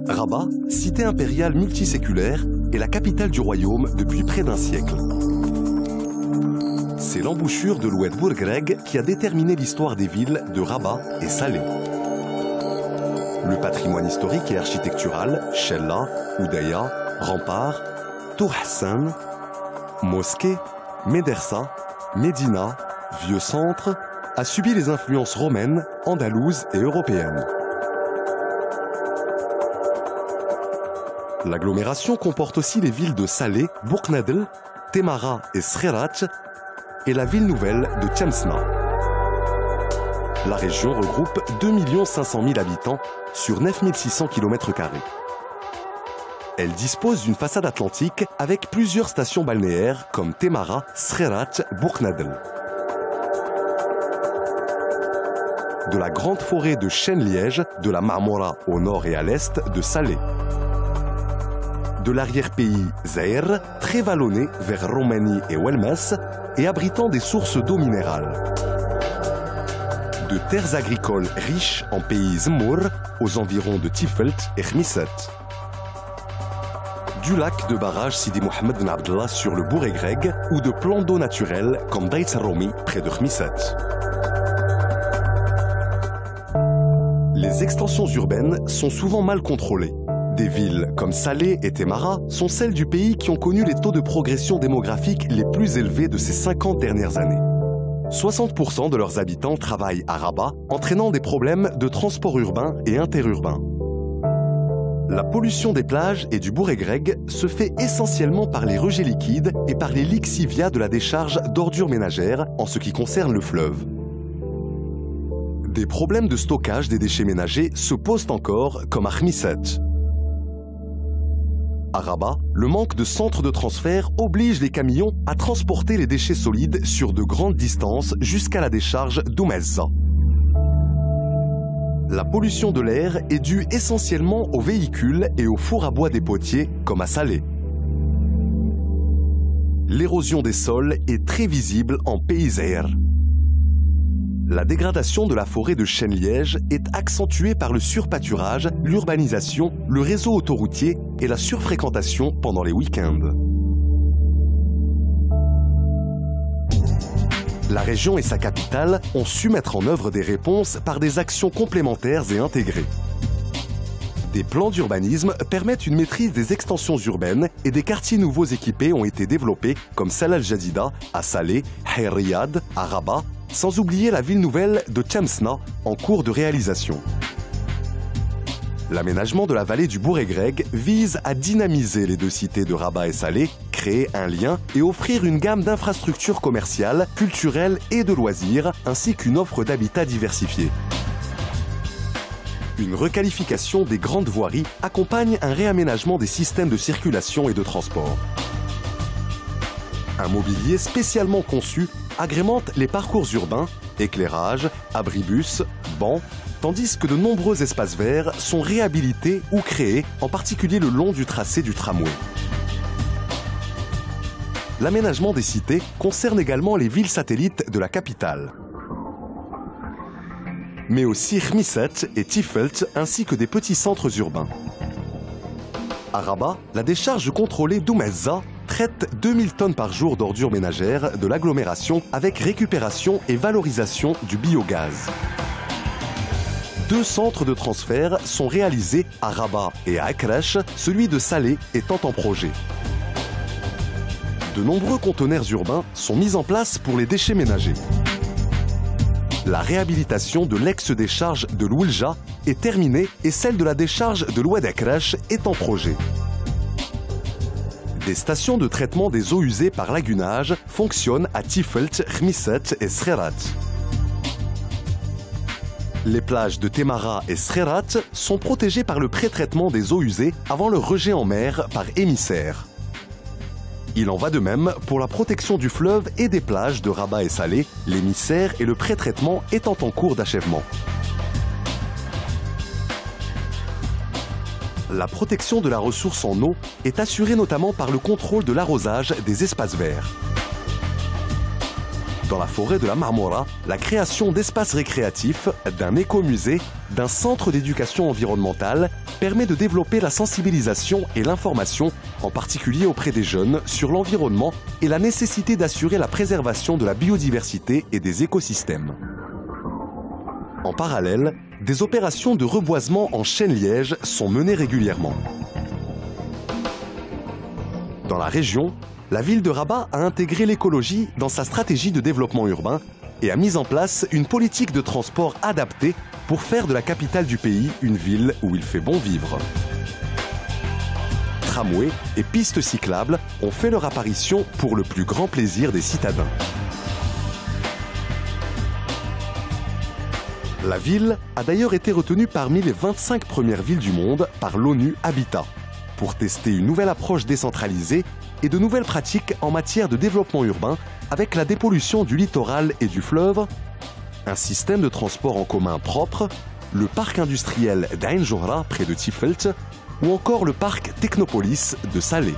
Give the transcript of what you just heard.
Rabat, cité impériale multiséculaire, est la capitale du royaume depuis près d'un siècle. C'est l'embouchure de l'oued Bourgreg qui a déterminé l'histoire des villes de Rabat et Salé. Le patrimoine historique et architectural, Chella, Oudaya, Rempart, Tour Hassan, mosquée, médersa, médina, vieux centre, a subi les influences romaines, andalouses et européennes. L'agglomération comporte aussi les villes de Salé, Bourknadel, Temara et Srerat et la ville nouvelle de Tlemcena. La région regroupe 2 500 000 habitants sur 9 600 km². Elle dispose d'une façade atlantique avec plusieurs stations balnéaires comme Temara, Srerat, Bourknadel. De la grande forêt de chênes-lièges, de la Marmora au nord et à l'est de Salé. De l'arrière-pays Zaïre, très vallonné vers Roumanie et Welmes et abritant des sources d'eau minérale. De terres agricoles riches en pays Zmour, aux environs de Tifelt et Khmisset. Du lac de barrage Sidi Mohamed Ben Abdallah sur le Bourgreg ou de plans d'eau naturels comme Daït Romi près de Khmisset. Les extensions urbaines sont souvent mal contrôlées. Des villes comme Salé et Temara sont celles du pays qui ont connu les taux de progression démographique les plus élevés de ces 50 dernières années. 60% de leurs habitants travaillent à Rabat, entraînant des problèmes de transport urbain et interurbain. La pollution des plages et du Bourgreg se fait essentiellement par les rejets liquides et par les lixivia de la décharge d'ordures ménagères en ce qui concerne le fleuve. Des problèmes de stockage des déchets ménagers se posent encore, comme à Khmisset. À Rabat, le manque de centres de transfert oblige les camions à transporter les déchets solides sur de grandes distances jusqu'à la décharge d'Oumezza. La pollution de l'air est due essentiellement aux véhicules et aux fours à bois des potiers, comme à Salé. L'érosion des sols est très visible en pays Zaïre. La dégradation de la forêt de chênes-lièges est accentuée par le surpâturage, l'urbanisation, le réseau autoroutier et la surfréquentation pendant les week-ends. La région et sa capitale ont su mettre en œuvre des réponses par des actions complémentaires et intégrées. Des plans d'urbanisme permettent une maîtrise des extensions urbaines et des quartiers nouveaux équipés ont été développés comme Salah al-Jadida à Salé, Hayr Riyad à Rabat, sans oublier la ville nouvelle de Tlemcena en cours de réalisation. L'aménagement de la vallée du Bourgreg vise à dynamiser les deux cités de Rabat et Salé, créer un lien et offrir une gamme d'infrastructures commerciales, culturelles et de loisirs, ainsi qu'une offre d'habitat diversifiée. Une requalification des grandes voiries accompagne un réaménagement des systèmes de circulation et de transport. Un mobilier spécialement conçu agrémente les parcours urbains, éclairage, abribus, bancs, tandis que de nombreux espaces verts sont réhabilités ou créés, en particulier le long du tracé du tramway. L'aménagement des cités concerne également les villes satellites de la capitale, mais aussi Khmisset et Tifelt, ainsi que des petits centres urbains. À Rabat, la décharge contrôlée d'Oumezza traite 2000 tonnes par jour d'ordures ménagères de l'agglomération avec récupération et valorisation du biogaz. 2 centres de transfert sont réalisés à Rabat et à Akrache, celui de Salé étant en projet. De nombreux conteneurs urbains sont mis en place pour les déchets ménagers. La réhabilitation de l'ex-décharge de l'Oulja est terminée et celle de la décharge de l'Oued Akrache est en projet. Des stations de traitement des eaux usées par lagunage fonctionnent à Tifelt, Khmisset et Srerat. Les plages de Temara et Srerat sont protégées par le pré-traitement des eaux usées avant leur rejet en mer par émissaire. Il en va de même pour la protection du fleuve et des plages de Rabat et Salé, l'émissaire et le pré-traitement étant en cours d'achèvement. La protection de la ressource en eau est assurée notamment par le contrôle de l'arrosage des espaces verts. Dans la forêt de la Marmora, la création d'espaces récréatifs, d'un écomusée, d'un centre d'éducation environnementale permet de développer la sensibilisation et l'information, en particulier auprès des jeunes, sur l'environnement et la nécessité d'assurer la préservation de la biodiversité et des écosystèmes. En parallèle, des opérations de reboisement en chêne-liège sont menées régulièrement. Dans la région, la ville de Rabat a intégré l'écologie dans sa stratégie de développement urbain et a mis en place une politique de transport adaptée pour faire de la capitale du pays une ville où il fait bon vivre. Tramways et pistes cyclables ont fait leur apparition pour le plus grand plaisir des citadins. La ville a d'ailleurs été retenue parmi les 25 premières villes du monde par l'ONU Habitat, pour tester une nouvelle approche décentralisée et de nouvelles pratiques en matière de développement urbain avec la dépollution du littoral et du fleuve, un système de transport en commun propre, le parc industriel d'Ain Johra près de Tifelt ou encore le parc Technopolis de Salé.